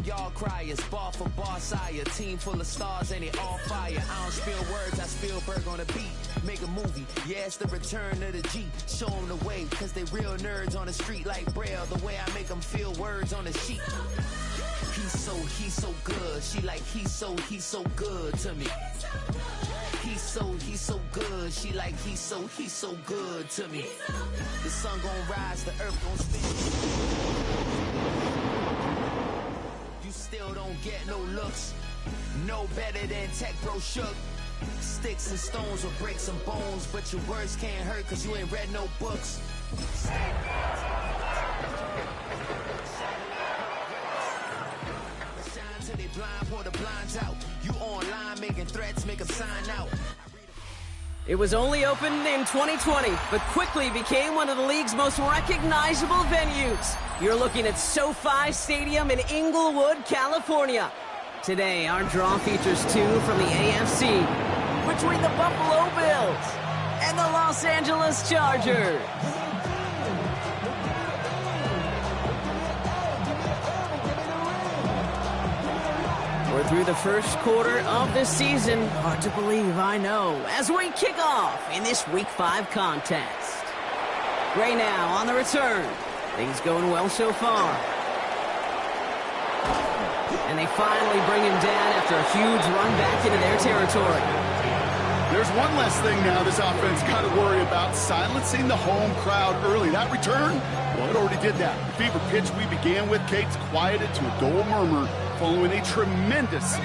Y'all criers, bar for bar sire. Team full of stars and it all fire. I don't spill words, I Spielberg on a beat. Make a movie, yeah, it's the return of the G. Show them the way, cause they real nerds on the street like Braille. The way I make them feel words on the sheet. He's so good. She like, he's so good to me. He's so good. She like, he's so good to me. The sun gon' rise, the earth gon' spin. You still don't get no looks. No better than Tech Bro Shook. Sticks and stones will break some bones, but your words can't hurt cause you ain't read no books. They blind, pour the blinds out. You online making threats, make them sign out. It was only opened in 2020, but quickly became one of the league's most recognizable venues. You're looking at SoFi Stadium in Inglewood, California. Today, our draw features two from the AFC, between the Buffalo Bills and the Los Angeles Chargers. We're through the first quarter of this season. Hard to believe, I know, as we kick off in this Week 5 contest. Gray now on the return. Things going well so far. And they finally bring him down after a huge run back into their territory. There's one less thing now this offense got to worry about, silencing the home crowd early. That return, well, it already did that. The fever pitch we began with, Kate's quieted to a dull murmur following a tremendous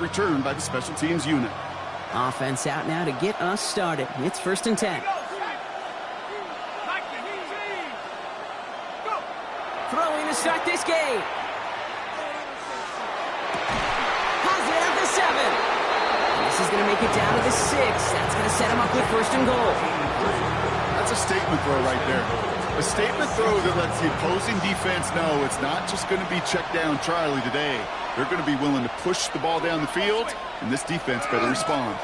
return by the special teams unit. Offense out now to get us started. It's 1st and 10. Throwing to start this game. Has it at the 7. This is going to make it down to the 6. That's going to set him up with 1st and goal. That's a statement throw right there. A statement throw that lets the opposing defense know it's not just going to be check down Charlie today. They're going to be willing to push the ball down the field, and this defense better respond.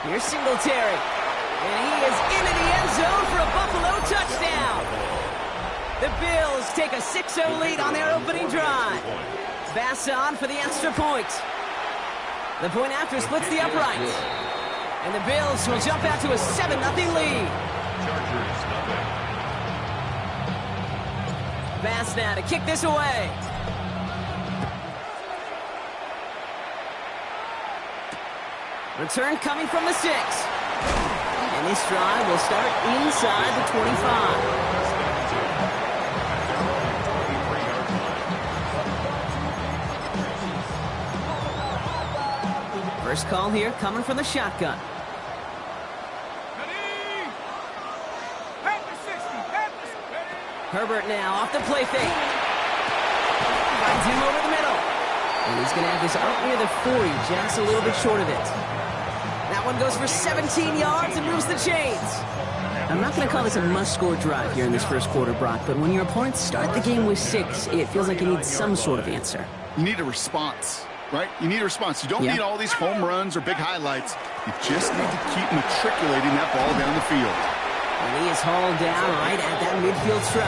Here's Singletary, and he is into the end zone for a Buffalo touchdown. The Bills take a 6-0 lead on their opening drive. Bass on for the extra point. The point after splits the uprights. And the Bills will jump out to a 7-0 lead. Bass now to kick this away. Return coming from the 6. And this drive will start inside the 25. First call here coming from the shotgun. Herbert now off the play fake. Finds him over the middle. And he's going to have this up near the 40, just a little bit short of it. That one goes for 17 yards and moves the chains. I'm not going to call this a must-score drive here in this first quarter, Brock, but when your opponents start the game with 6, it feels like you need some sort of answer. You need a response, right? You need a response. You don't need all these home runs or big highlights. You just need to keep matriculating that ball down the field. And he is hauled down right at that midfield stripe.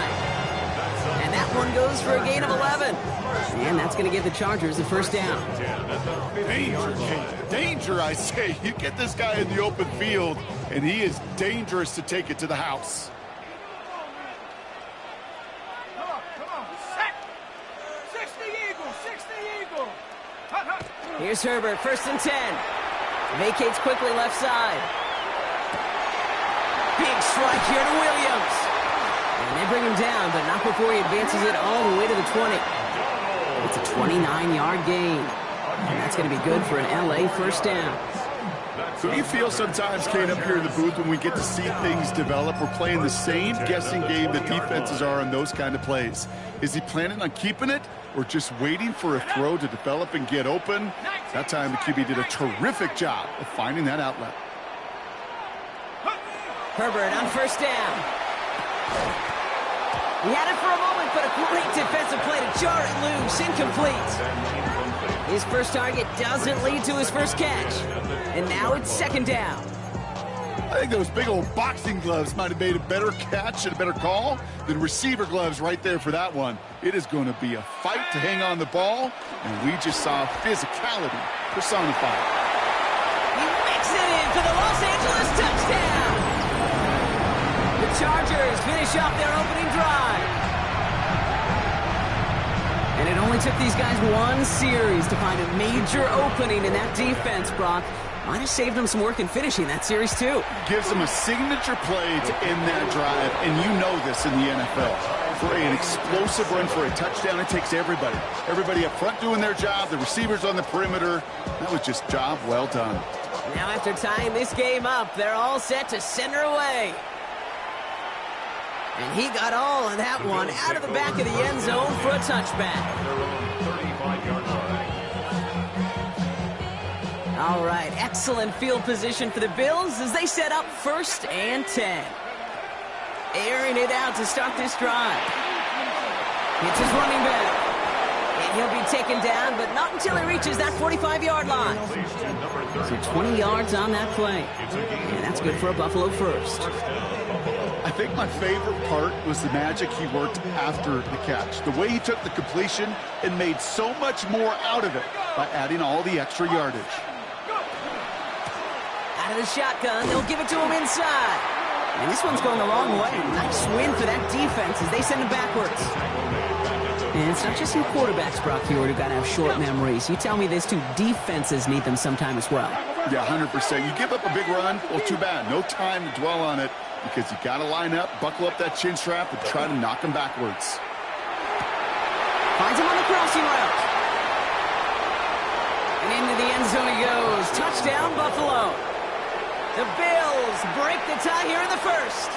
And that one goes for a gain of 11. And that's going to give the Chargers the first down. Danger, Kate. Danger, I say. You get this guy in the open field, and he is dangerous to take it to the house. Come on. Set. 60 Eagle. Here's Herbert, 1st and 10. Vacates quickly left side. Big strike here to Williams. And they bring him down, but not before he advances it all the way to the 20. It's a 29-yard gain. And that's going to be good for an LA first down. So you feel sometimes, Kate, up here in the booth when we get to see things develop, we're playing the same guessing game that defenses are on those kind of plays. Is he planning on keeping it or just waiting for a throw to develop and get open? That time the QB did a terrific job of finding that outlet. Herbert on first down. He had it for a moment, but a great defensive play to jar it loose. Incomplete. His first target doesn't lead to his first catch. And now it's 2nd down. I think those big old boxing gloves might have made a better catch and a better call than receiver gloves right there for that one. It is going to be a fight to hang on the ball, and we just saw physicality personified. He makes it in for the Los Angeles touchdown. The Chargers finish off their opening drive. And it only took these guys one series to find a major opening in that defense, Brock. Might have saved them some work in finishing that series, too. Gives them a signature play to end that drive, and you know this in the NFL. For an explosive run for a touchdown, it takes everybody. Everybody up front doing their job, the receivers on the perimeter. That was just job well done. Now after tying this game up, they're all set to send her away. And he got all of that one out of the back of the end zone for a touchback. All right, excellent field position for the Bills as they set up 1st and 10. Airing it out to start this drive. It's his running back. And he'll be taken down, but not until he reaches that 45-yard line. So 20 yards on that play. And that's good for a Buffalo first. I think my favorite part was the magic he worked after the catch. The way he took the completion and made so much more out of it by adding all the extra yardage. Out of the shotgun, they'll give it to him inside. And this one's going the wrong way. Nice win for that defense as they send him backwards. And it's not just some quarterbacks, Brock Huard, who got to have short memories. You tell me this too, defenses need them sometime as well. Yeah, 100%. You give up a big run, well, too bad. No time to dwell on it because you got to line up, buckle up that chin strap, and try to knock him backwards. Finds him on the crossing route. And into the end zone he goes. Touchdown, Buffalo. The Bills break the tie here in the first.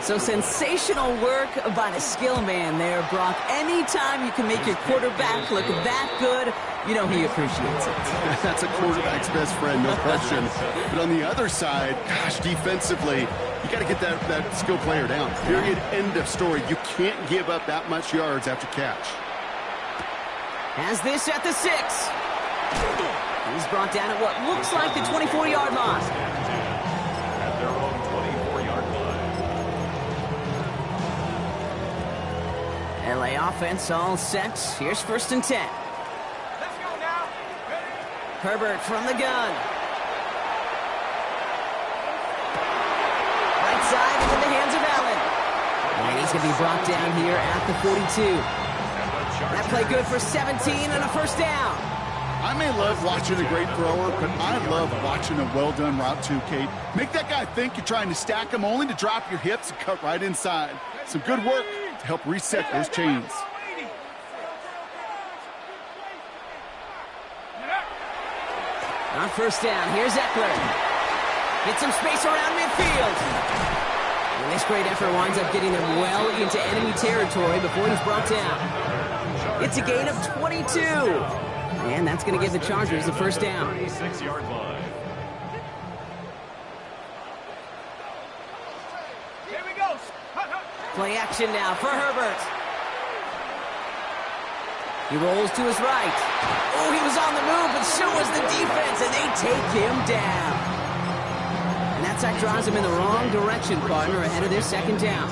So sensational work by the skill man there, Brock. Anytime you can make your quarterback look that good, you know he appreciates it. That's a quarterback's best friend, no question. But on the other side, gosh, defensively, you got to get that skill player down. Period. End of story. You can't give up that much yards after catch. Has this at the 6. He's brought down at what looks like the 24-yard line. At their own 24-yard line. LA offense all set. Here's 1st and 10. Let's go now. Ready? Herbert from the gun. Right side into the hands of Allen. And he's going to be brought down here at the 42. That play good for 17 and a 1st down. I may love watching a great thrower, but I love watching a well-done route too, Kate. Make that guy think you're trying to stack him only to drop your hips and cut right inside. Some good work to help reset those chains. On 1st down, here's Eckler. Get some space around midfield. And this great effort winds up getting him well into enemy territory before he's brought down. It's a gain of 22. And that's going to give the Chargers the 1st down. 36-yard line. Here we go. Play action now for Herbert. He rolls to his right. Oh, he was on the move, but so was the defense, and they take him down. And that sack draws him in the wrong direction, partner, ahead of their 2nd down.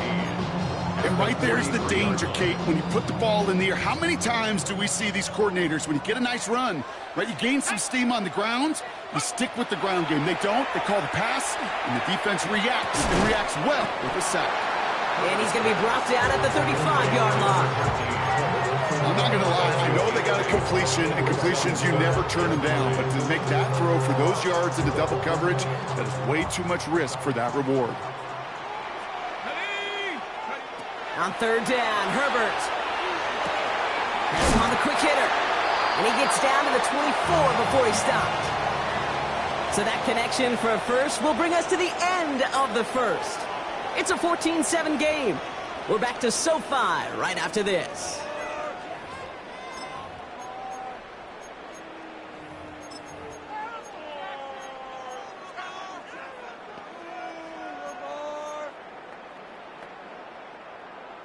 And right there's the danger, Kate, when you put the ball in the air. How many times do we see these coordinators, when you get a nice run, right, you gain some steam on the ground, you stick with the ground game. They don't, they call the pass, and the defense reacts, and reacts well with a sack. And he's going to be brought down at the 35-yard line. I'm not going to lie, I know they got a completion, and completions, you never turn them down, but to make that throw for those yards into double coverage, that is way too much risk for that reward. On 3rd down, Herbert. Has him on the quick hitter. And he gets down to the 24 before he stopped. So that connection for a first will bring us to the end of the first. It's a 14-7 game. We're back to SoFi right after this.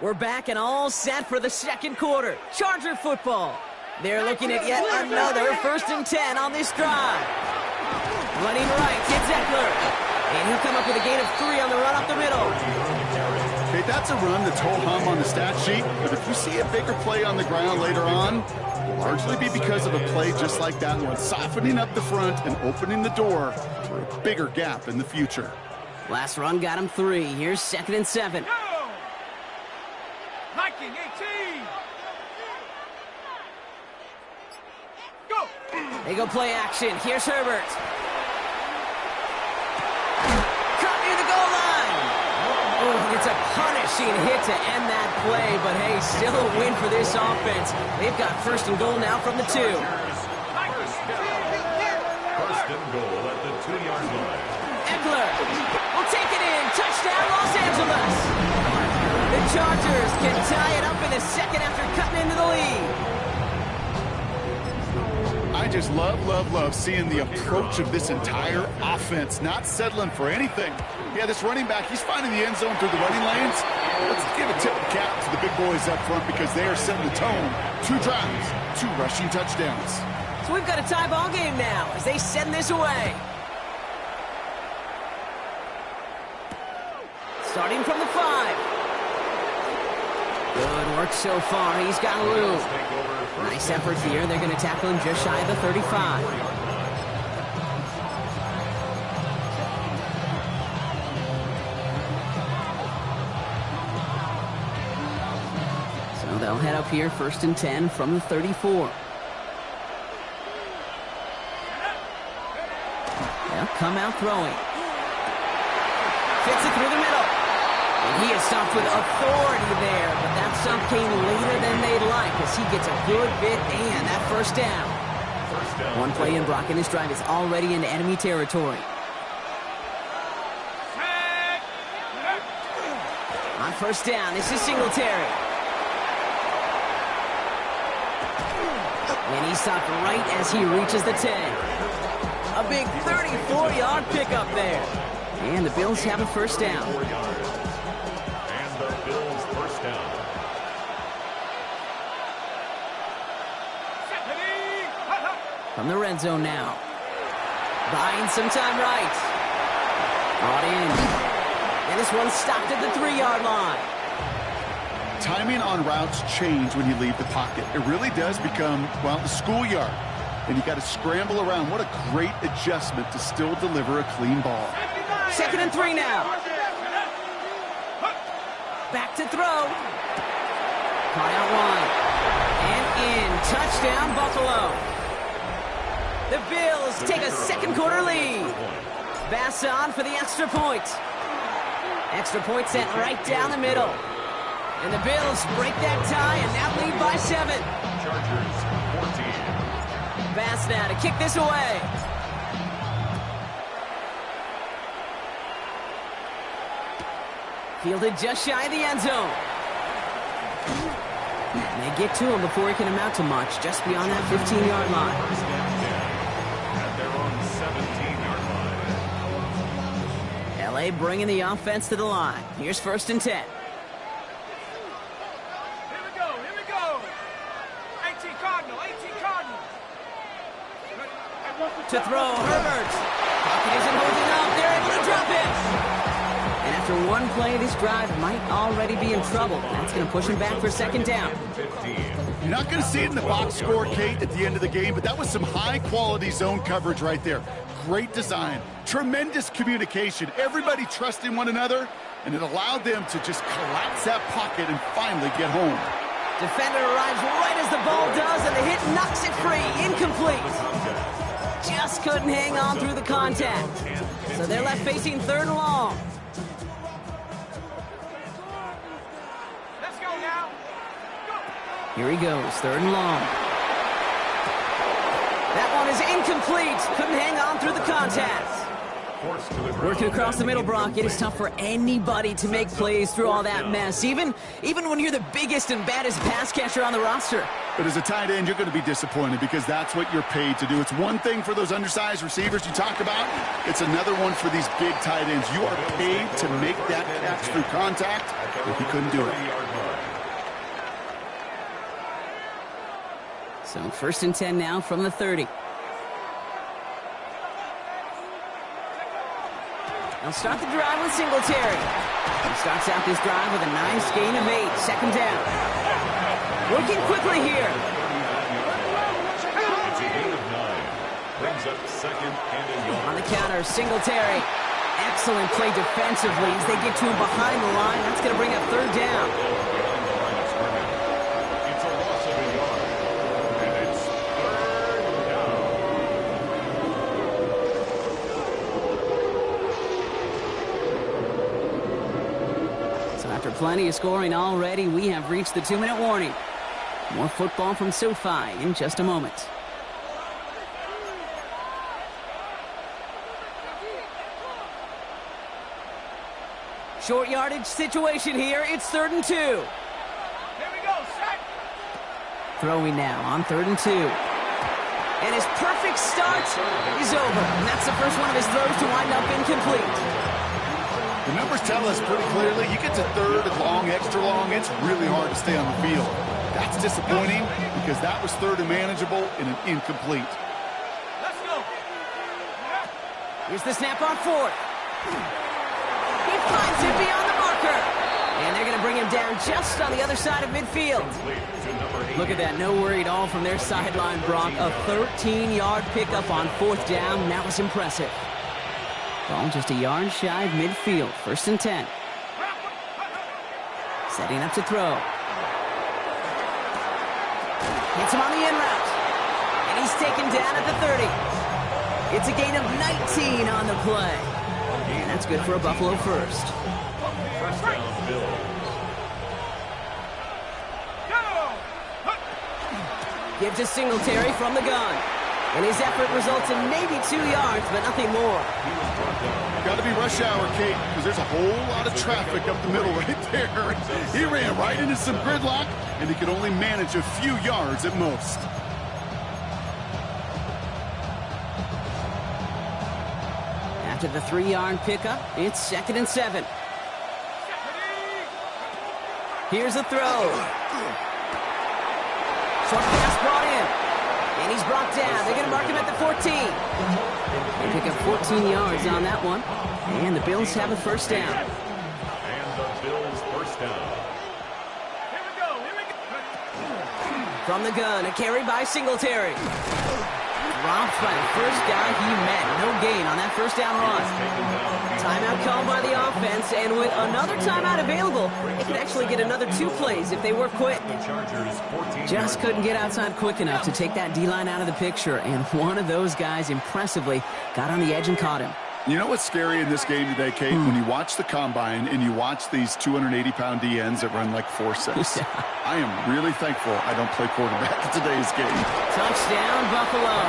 We're back and all set for the 2nd quarter. Charger football. They're looking at yet another 1st and 10 on this drive. Running right, it's Eckler. And he'll come up with a gain of 3 on the run up the middle. Okay, that's a run that's ho-hum on the stat sheet, but if you see a bigger play on the ground later on, it'll largely be because of a play just like that one, softening up the front and opening the door for a bigger gap in the future. Last run got him 3. Here's 2nd and 7. Go! Liking 18! Go! They go play action. Here's Herbert. Caught near the goal line. Oh, it's a punishing hit to end that play, but hey, still a win for this offense. They've got 1st and goal now from the 2. First and goal at the 2-yard line. Eckler will take it in. Touchdown, Los Angeles. The Chargers can tie it up in the 2nd after cutting into the lead. I just love seeing the approach of this entire offense, not settling for anything. Yeah, this running back, he's finding the end zone through the running lanes. Let's give a tip of the cap to the big boys up front because they are setting the tone. 2 drives, 2 rushing touchdowns. So we've got a tie ball game now as they send this away. Starting from the 5. Good work so far. He's got room. Nice effort here. They're going to tackle him just shy of the 35. So they'll head up here 1st and 10 from the 34. They'll come out throwing. Fits it through the middle. And he is stopped with authority there, but that stop came later than they'd like as he gets a good bit and that 1st down. One play in, Brock, and his drive is already into enemy territory. On 1st down, this is Singletary. And he stopped right as he reaches the 10. A big 34-yard pickup there. And the Bills have a 1st down. And the Bills' 1st down. From the red zone now. Buying some time right. Brought in. And this one stopped at the 3-yard line. Timing on routes change when you leave the pocket. It really does become, well, the schoolyard. And you got to scramble around. What a great adjustment to still deliver a clean ball. 2nd and 3 now. Back to throw. Caught out wide. And in. Touchdown, Buffalo. The Bills take a 2nd quarter lead. Bass on for the extra point. Extra point sent right down the middle. And the Bills break that tie and now lead by 7. Chargers 14. Bass now to kick this away. Fielded just shy of the end zone. And they get to him before he can amount to much, just beyond that 15-yard line. First down 10 at their own 17-yard line. LA bringing the offense to the line. Here's 1st and 10. Here we go. 18 Cardinal. To throw, Herbert. Pocket isn't holding up. They're able to drop it. And after one play, this drive might already be in trouble. That's going to push him back for 2nd down. 15. You're not going to see it in the box score, Kate, at the end of the game, but that was some high-quality zone coverage right there. Great design, tremendous communication, everybody trusting one another, and it allowed them to just collapse that pocket and finally get home. Defender arrives right as the ball does, and the hit knocks it free. Incomplete. Just couldn't hang on through the contact. So they're left facing 3rd and long. Let's go now. Here he goes, 3rd and long. That one is incomplete. Couldn't hang on through the contact. Forced to the ground. Working across the middle, Brock, it is tough for anybody to make plays through all that mess, even when you're the biggest and baddest pass catcher on the roster. But as a tight end, you're going to be disappointed because that's what you're paid to do. It's one thing for those undersized receivers you talk about. It's another one for these big tight ends. You are paid to make that catch through contact, but he couldn't do it. 30-yard line. So 1st and 10 now from the 30. They'll start the drive with Singletary. He starts out this drive with a nice gain of 8. Second down. Working quickly here. It's a gain of 9. Brings up second and a yard. On the counter, Singletary. Excellent play defensively as they get to him behind the line. That's going to bring up third down. It's a loss of a yard. And it's third down. So after plenty of scoring already, we have reached the 2-minute warning. More football from SoFi in just a moment. Short yardage situation here. It's 3rd and 2. Here we go, set. Throwing now on 3rd and 2. And his perfect start is over. And that's the first one of his throws to wind up incomplete. The numbers tell us pretty clearly, you get to 3rd and long, extra long, it's really hard to stay on the field. That's disappointing because that was 3rd and manageable and an incomplete. Let's go. Here's the snap on 4th. He finds it beyond the marker. And they're going to bring him down just on the other side of midfield. Look at that, no worry at all from their sideline, Brock. A 13-yard pickup on 4th down. That was impressive. Ball just a yard shy of midfield. 1st and 10. Setting up to throw. Hits him on the in route. And he's taken down at the 30. It's a gain of 19 on the play. And that's good for a Buffalo first. First down, Bills. Give to Singletary from the gun. And his effort results in maybe 2 yards, but nothing more. Got to be rush hour, Kate, because there's a whole lot of traffic up the middle right there. He ran right into some gridlock, and he could only manage a few yards at most. After the 3-yard pickup, it's 2nd and 7. Here's a throw. Short pass brought in. And he's brought down. They're going to mark him at the 14. They pick up 14 yards on that one. And the Bills have a first down. And the Bills first down. Here we go. From the gun, a carry by Singletary. Dropped by the first guy he met. No gain on that first down run. Timeout called by the offense, and with another timeout available, they could actually get another 2 plays if they were quick. The Chargers 14. Just couldn't get outside quick enough to take that D-line out of the picture, and one of those guys impressively got on the edge and caught him. You know what's scary in this game today, Kate? When you watch the combine and you watch these 280-pound DNs that run like 4.6. Yeah. I am really thankful I don't play quarterback in today's game. Touchdown, Buffalo.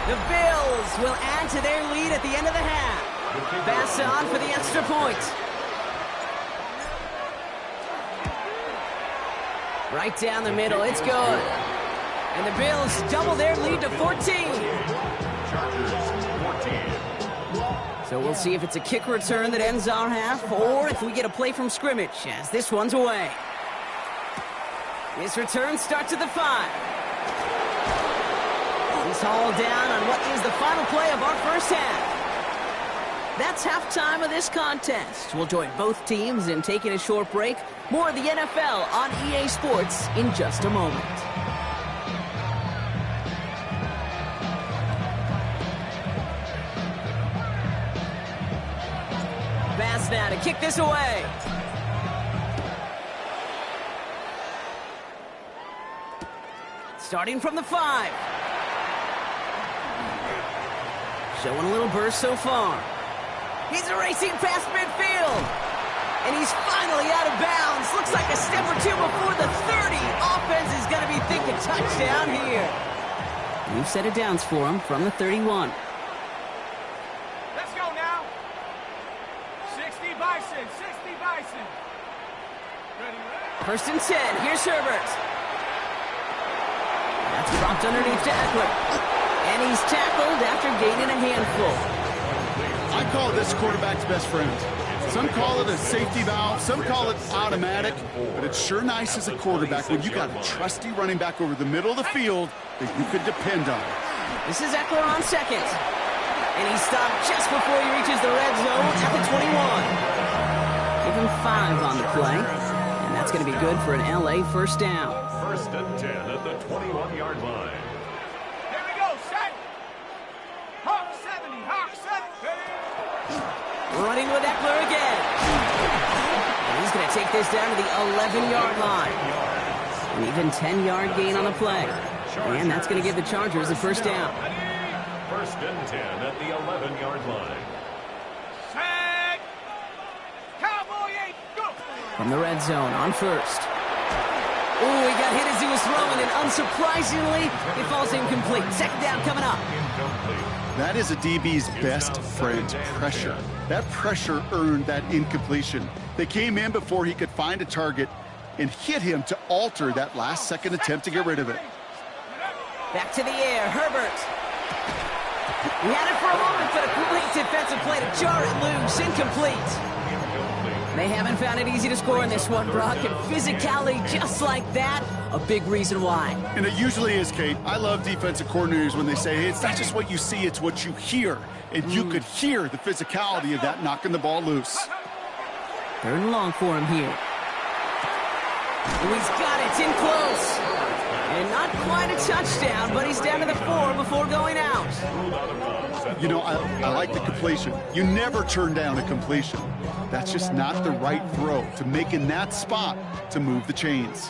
The Bills will add to their lead at the end of the half. Pass on for the extra point. Right down the middle, it's good. And the Bills double their lead to 14. Chargers 14. So we'll see if it's a kick return that ends our half, or if we get a play from scrimmage, as this one's away. This return starts at the 5. He's hauled down on what is the final play of our first half. That's halftime of this contest. We'll join both teams in taking a short break. More of the NFL on EA Sports in just a moment. Pass now to kick this away. Starting from the 5. Showing a little burst so far. He's racing past midfield. And he's finally out of bounds. Looks like a step or 2 before the 30. Offense is going to be thinking touchdown here. New set of downs for him from the 31. Let's go now. 60 Bison, 60 Bison. Ready, ready. 1st and 10. Here's Herbert. That's dropped underneath to Eckler. And he's tackled after gaining a handful. I call this quarterback's best friend. Some call it a safety valve, some call it automatic, but it's sure nice as a quarterback when you got a trusty running back over the middle of the field that you could depend on. This is Eckler on 2nd. And he stopped just before he reaches the red zone at the 21. Give him 5 on the play, and that's going to be good for an LA first down. First and 10 at the 21-yard line. Here we go, set. Hawk 70, Hawk 70. Running with Eckler again. And he's going to take this down to the 11-yard line. An even 10-yard gain on the play. And that's going to give the Chargers a first down. First and 10 at the 11-yard line. Set. Cowboy 8, go. From the red zone on first. Oh, he got hit as he was throwing, and unsurprisingly, it falls incomplete. Second down coming up. Incomplete. That is a DB's best friend, pressure. That pressure earned that incompletion. They came in before he could find a target and hit him to alter that last-second attempt to get rid of it. Back to the air, Herbert. He had it for a moment, but a great defensive play to jar it loose. Incomplete. They haven't found it easy to score in this one, Brock, and physicality just like that, a big reason why. And it usually is, Kate. I love defensive coordinators when they say, hey, it's not just what you see, it's what you hear. And you could hear the physicality of that knocking the ball loose. Third and long for him here. Oh, he's got it. It's in close. And not quite a touchdown, but he's down to the 4 before going out. You know, I like the completion. You never turn down a completion. That's just not the right throw to make in that spot to move the chains.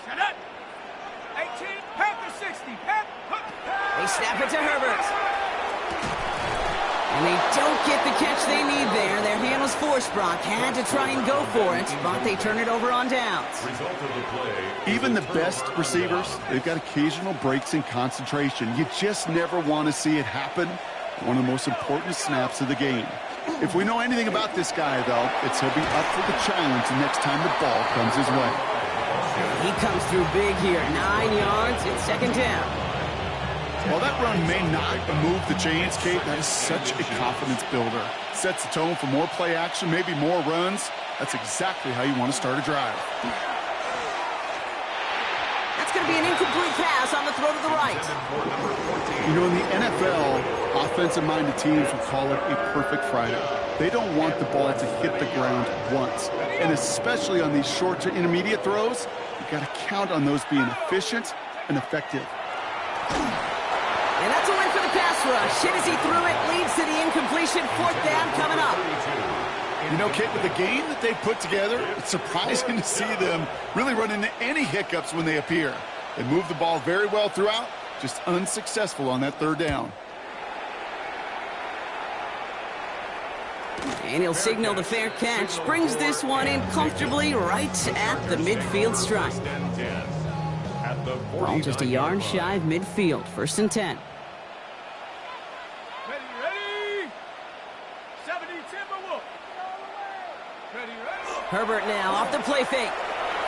Set up. 18, Panther 60, Panther. They snap it to Herbert. And they don't get the catch they need there. Their hand was forced, Brock. Had to try and go for it, but they turn it over on downs. Result of the play. Even the best receivers, they've got occasional breaks in concentration. You just never want to see it happen. One of the most important snaps of the game. If we know anything about this guy, though, it's he'll be up for the challenge the next time the ball comes his way. He comes through big here. 9 yards. It's second down. While that run may not move the chains, Kate, that is such a confidence builder. Sets the tone for more play action, maybe more runs. That's exactly how you want to start a drive. That's going to be an incomplete pass on the throw to the right. You know, in the NFL, offensive-minded teams will call it a perfect Friday. They don't want the ball to hit the ground once. And especially on these short to intermediate throws, you've got to count on those being efficient and effective. And that's a win for the pass rush. Hit as he threw it, leads to the incompletion. Fourth down coming up. You know, Kate, with the game that they put together, it's surprising to see them really run into any hiccups when they appear. They move the ball very well throughout, just unsuccessful on that third down. And he'll signal the fair catch. Brings this one in comfortably right at the midfield stripe. Well, just a yard shy of midfield. First and 10. Ready. 70, Timberwolf. Ready. Herbert now off the play fake.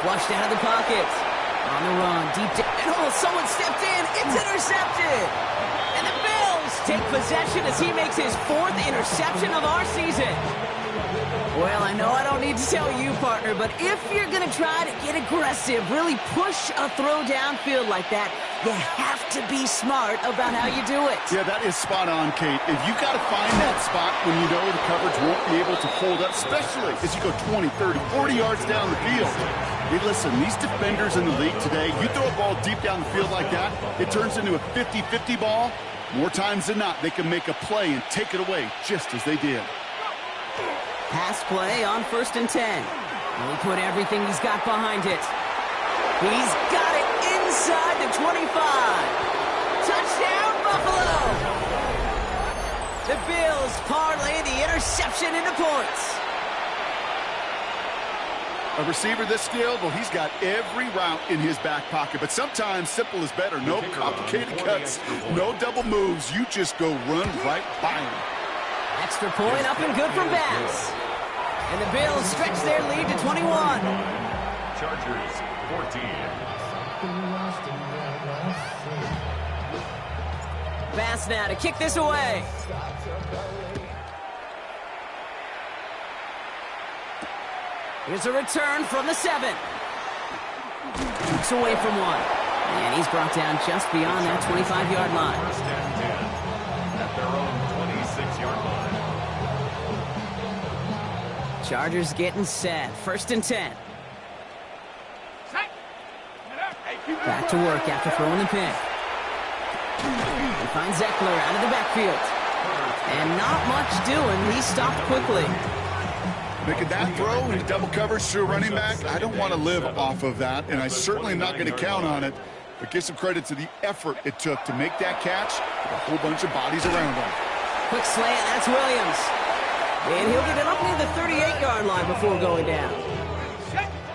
Flushed out of the pocket. On the run, deep down. And oh, someone stepped in. It's intercepted. And the Bills take possession as he makes his 4th interception of our season. Well, I know I don't need to tell you, partner, but if you're going to try to get aggressive, really push a throw downfield like that, you have to be smart about how you do it. Yeah, that is spot on, Kate. If you got to find that spot when you know the coverage won't be able to hold up, especially as you go 20, 30, 40 yards down the field. Hey, listen, these defenders in the league today, you throw a ball deep down the field like that, it turns into a 50-50 ball. More times than not, they can make a play and take it away just as they did. Pass play on first and 10. He'll put everything he's got behind it. He's got it inside the 25. Touchdown, Buffalo! The Bills parlay the interception into points. A receiver this skilled, well, he's got every route in his back pocket. But sometimes simple is better. No complicated cuts, no double moves. You just go run right by him. Extra point up and good from Bass. And the Bills stretch their lead to 21. Chargers 14. Bass now to kick this away. Here's a return from the 7. Jukes away from one. And he's brought down just beyond that 25-yard line. Chargers getting set. 1st and 10. Set. Back to work after throwing the pick. He finds Eckler out of the backfield. And not much doing. He stopped quickly. Making that throw in double coverage to a running back, I don't want to live off of that, and I certainly am not going to count on it. But give some credit to the effort it took to make that catch with a whole bunch of bodies around him. Quick slant, that's Williams. And he'll get it up near the 38-yard line before going down.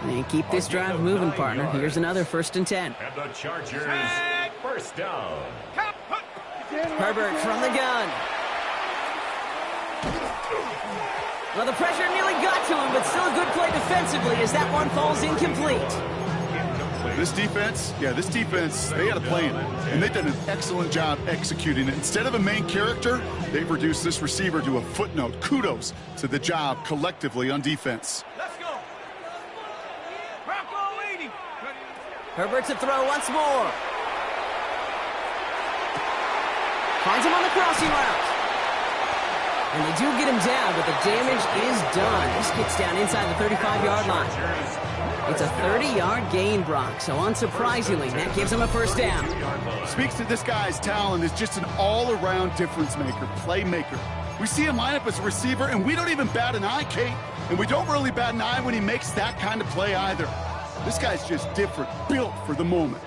And keep this drive moving, partner. Here's another 1st and 10. And the Chargers, 1st down. Herbert from the gun. Well, the pressure nearly got to him, but still a good play defensively as that one falls incomplete. This defense, they had a plan, and they've done an excellent job executing it. Instead of a main character, they've reduced this receiver to a footnote. Kudos to the job collectively on defense. Let's go. Bronco 80. Herbert to throw once more. Finds him on the crossing route. And they do get him down, but the damage is done. This gets down inside the 35-yard line. It's a 30-yard gain, Brock, so unsurprisingly, that gives him a 1st down. Speaks to this guy's talent as just an all-around difference maker, playmaker. We see him line up as a receiver, and we don't even bat an eye, Kate. And we don't really bat an eye when he makes that kind of play either. This guy's just different, built for the moment.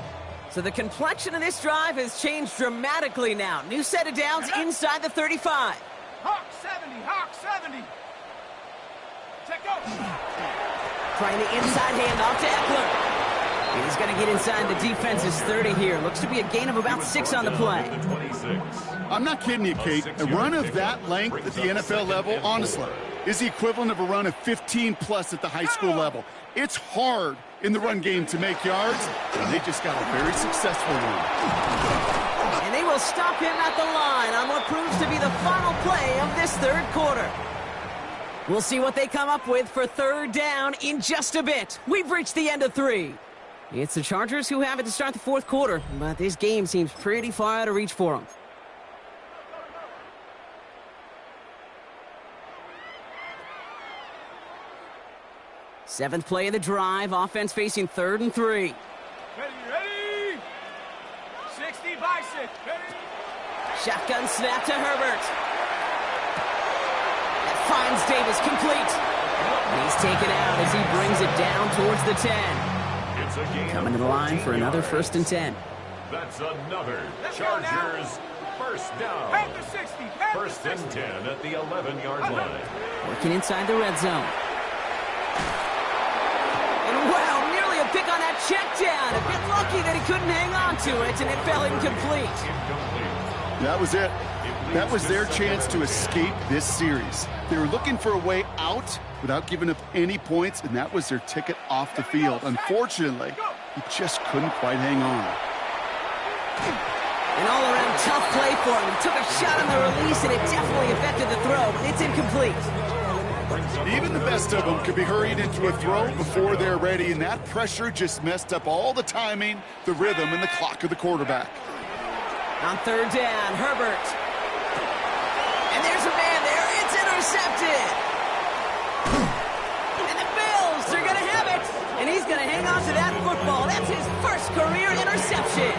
So the complexion of this drive has changed dramatically now. New set of downs inside the 35. Hawk 70. Hawk 70. Check go. Trying the inside handoff to Eckler. He's going to get inside the defense's 30 here. Looks to be a gain of about 6 on the play. I'm not kidding you, Kate. A run of that length at the NFL level, honestly, is the equivalent of a run of 15-plus at the high school level. It's hard in the run game to make yards, and they just got a very successful one. And they will stop him at the line on what proves to be the final play of this 3rd quarter. We'll see what they come up with for 3rd down in just a bit. We've reached the end of 3. It's the Chargers who have it to start the 4th quarter, but this game seems pretty far out of reach for them. Seventh play of the drive, offense facing 3rd and 3. Ready. 60 by 6. Ready. Shotgun snap to Herbert. That finds Davis complete. And he's taken out as he brings it down towards the 10. It's a gain. Coming to the line for another 1st and 10. That's another Chargers 1st down. At the 60. 1st and 10 at the 11-yard line. Working inside the red zone. And wow, nearly a pick on that check down. A bit lucky that he couldn't hang on to it, and it fell incomplete. That was it. That was their chance to escape this series. They were looking for a way out without giving up any points, and that was their ticket off the field. Unfortunately, he just couldn't quite hang on. An all-around tough play for him. He took a shot on the release, and it definitely affected the throw, but it's incomplete. Even the best of them could be hurried into a throw before they're ready, and that pressure just messed up all the timing, the rhythm, and the clock of the quarterback. On 3rd down, Herbert. And there's a man there. It's intercepted. And the Bills are going to have it. And he's going to hang on to that football. That's his 1st career interception.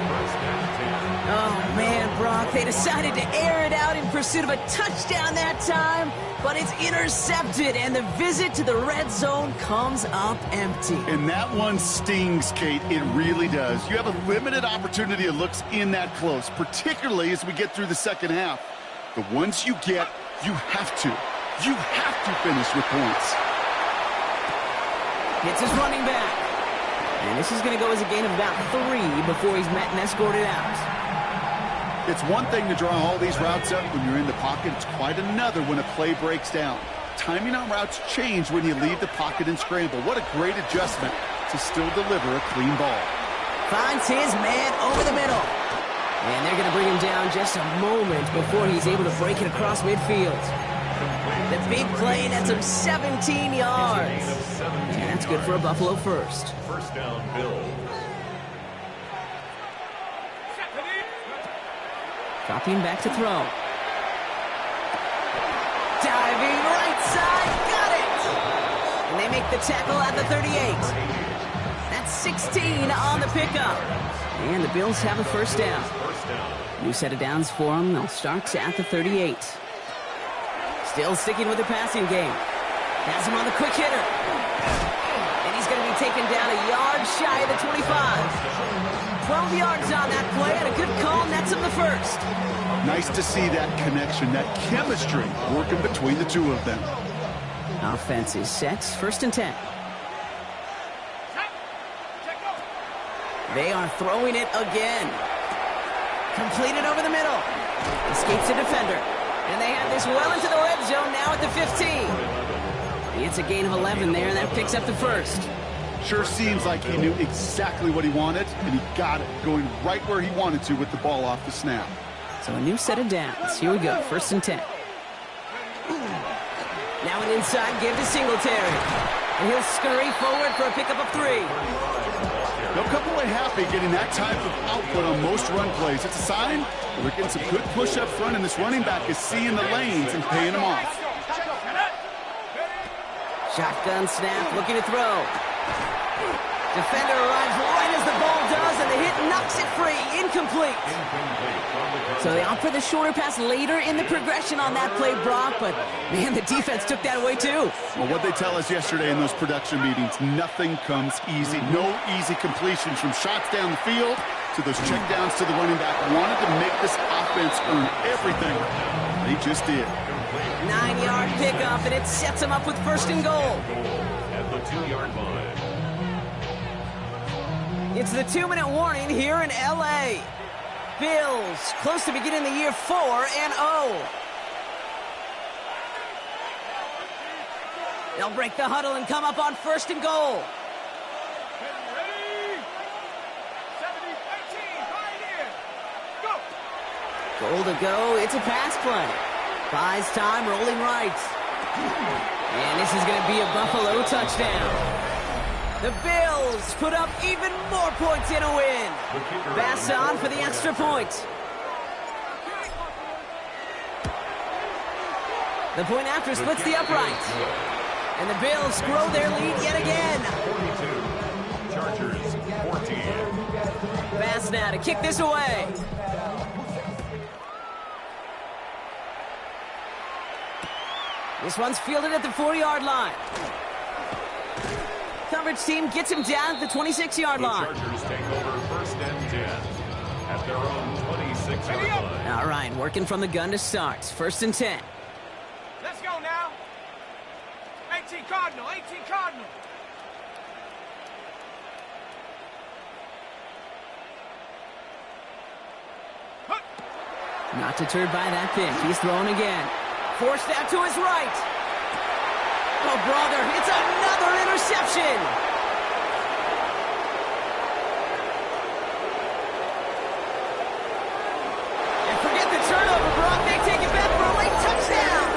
Oh, man, Brock, they decided to air it out in pursuit of a touchdown that time, but it's intercepted, and the visit to the red zone comes up empty. And that one stings, Kate. It really does. You have a limited opportunity that looks in that close, particularly as we get through the 2nd half. The ones you get, you have to finish with points. Hits his running back. And this is going to go as a gain of about 3 before he's met and escorted out. It's one thing to draw all these routes up when you're in the pocket. It's quite another when a play breaks down. Timing on routes change when you leave the pocket and scramble. What a great adjustment to still deliver a clean ball. Finds his man over the middle. And they're going to bring him down just a moment before he's able to break it across midfield. The big play nets him 17 yards. And that's good for a Buffalo 1st. 1st down, Bills. Dropping back to throw. Diving right side, got it! the tackle at the 38. That's 16 on the pickup. And the Bills have a first down. New set of downs for them. They'll start at the 38. Still sticking with the passing game. Has him on the quick hitter. And he's going to be taken down a yard shy of the 25. 12 yards on that play, and a good call nets him the first. Nice to see that connection, that chemistry working between the two of them. Offense is set. First and 10. They are throwing it again. Completed over the middle. Escapes a defender. And they have this well into the red zone now at the 15. It's a gain of 11 there, and that picks up the first. Sure seems like he knew exactly what he wanted, and he got it, going right where he wanted to with the ball off the snap. So a new set of downs. Here we go, first and 10. Now an inside give to Singletary. And he'll scurry forward for a pickup of 3. They'll come away happy getting that type of output on most run plays. It's a sign that we're getting some good push up front, and this running back is seeing the lanes and paying them off. Shotgun snap, looking to throw. Defender arrives right as the ball does, and the hit knocks it free. Incomplete. So they opt for the shorter pass later in the progression on that play, Brock, but, man, the defense took that away, too. Well, what they tell us yesterday in those production meetings, nothing comes easy. No easy completions from shots down the field to those checkdowns to the running back. Wanted to make this offense earn everything. They just did. 9-yard pickup, and it sets them up with first and goal. At the 2-yard line. It's the 2-minute warning here in L.A. Bills close to beginning the year 4-0. They'll break the huddle and come up on first and goal. Ready? 70, 18, right in. Go. Goal to go. It's a pass play. Buys time, rolling right. And this is going to be a Buffalo touchdown. The Bills put up even more points in a win. Bass on for the extra point. The point after splits the upright. And the Bills grow their lead yet again. 42. Chargers, 14. Bass now to kick this away. This one's fielded at the 4-yard line. Coverage team gets him down at the 26-yard line. The Chargers take over first and 10 at their own 26-yard line. All right, working from the gun to start. First and 10. Let's go now. 18 Cardinal, 18 Cardinal. Not deterred by that pick. He's throwing again. Forced out to his right. Oh, brother, it's another interception. And forget the turnover, Brock. They take it back for a late touchdown.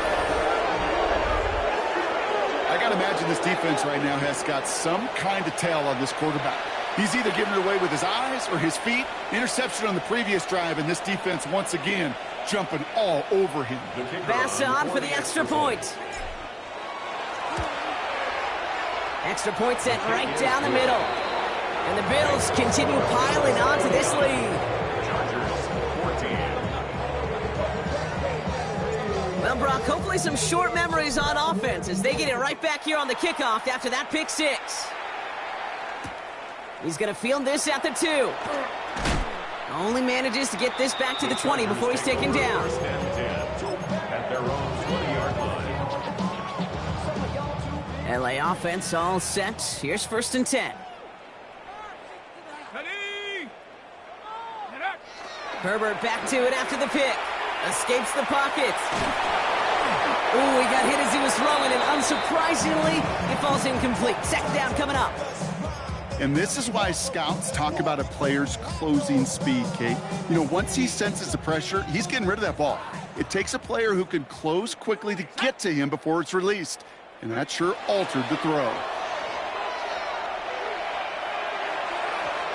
I got to imagine this defense right now has got some kind of tail on this quarterback. He's either giving it away with his eyes or his feet. Interception on the previous drive, and this defense once again jumping all over him. Bass on for the extra point. Extra point set right down the middle. And the Bills continue piling on to this lead. Chargers, 14. Well, Brock, hopefully some short memories on offense as they get it right back here on the kickoff after that pick six. He's going to field this at the 2. Only manages to get this back to the 20 before he's taken down. First and 10 at their own 20-yard line. LA offense all set. Here's first and 10. Ready? Herbert back to it after the pick. Escapes the pocket. Ooh, he got hit as he was throwing, and unsurprisingly, it falls incomplete. Second down coming up. And this is why scouts talk about a player's closing speed, Kate. You know, once he senses the pressure, he's getting rid of that ball. It takes a player who can close quickly to get to him before it's released. And that sure altered the throw.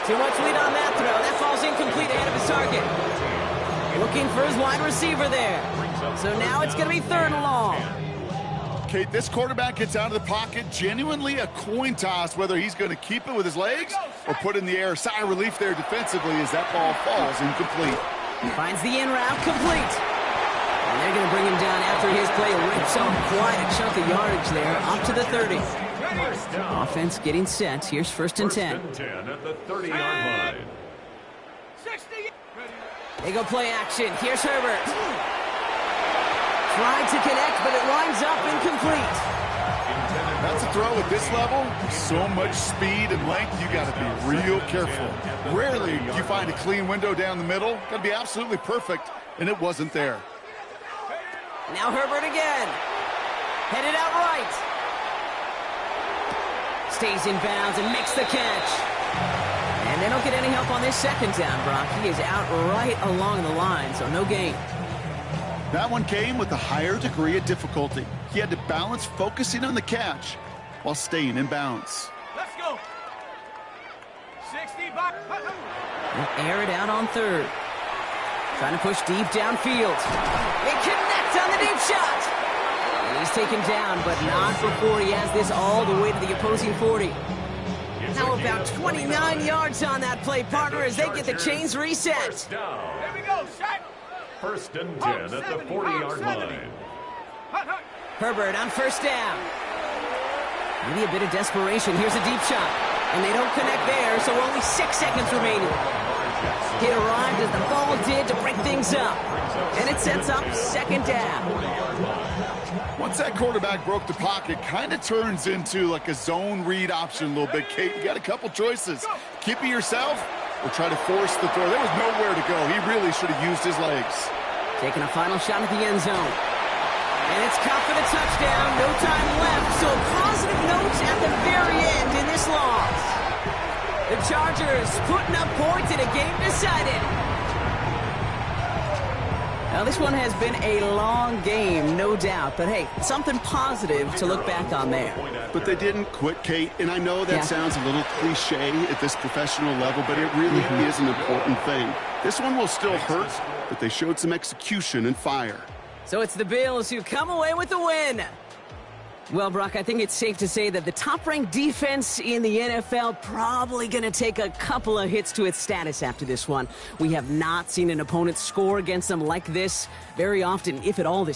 Too much lead on that throw. That falls incomplete ahead of his target. Looking for his wide receiver there. So now it's going to be third and long. Kate, this quarterback gets out of the pocket, genuinely a coin toss whether he's going to keep it with his legs or put it in the air. Sigh of relief there defensively as that ball falls incomplete. Finds the in route complete. And they're going to bring him down after his play rips off quite a chunk of yardage there, up to the 30. Offense getting set. Here's 1st and 10. First and 10 at the 30-yard line. 60. They go play action. Here's Herbert. Tried to connect, but it winds up incomplete. That's a throw at this level. So much speed and length, you got to be real careful. Rarely do you find a clean window down the middle. Got to be absolutely perfect, and it wasn't there. Now Herbert again. Headed out right. Stays in bounds and makes the catch. And they don't get any help on this 2nd down, Brock. He is out right along the line, so no gain. That one came with a higher degree of difficulty. He had to balance focusing on the catch while staying in bounds. Let's go. 60 back. They'll air it out on 3rd. Trying to push deep downfield. They connect on the deep shot. And he's taken down, but not before he has this all the way to the opposing 40. Now about 29 yards on that play, partner, as they get the chains reset. There we go. Set. 1st and 10 at the 40-yard line. Herbert on 1st down. Maybe a bit of desperation. Here's a deep shot. And they don't connect there, so only 6 seconds remaining. It arrived as the ball did to break things up. And it sets up 2nd down. Once that quarterback broke the pocket, kind of turns into like a zone read option a little bit. Kate, you got a couple choices. Keep it yourself or try to force the throw. There was nowhere to go. He really should have used his legs. Taking a final shot at the end zone. And it's caught for the touchdown. No time left. So a positive note at the very end in this loss. The Chargers putting up points in a game decided. Now, this one has been a long game, no doubt. But, hey, something positive to look back on there. But they didn't quit, Kate. And I know that sounds a little cliche at this professional level, but it really is an important thing. This one will still hurt, but they showed some execution and fire. So it's the Bills who come away with the win. Well, Brock, I think it's safe to say that the top-ranked defense in the NFL probably going to take a couple of hits to its status after this one. We have not seen an opponent score against them like this very often, if at all, this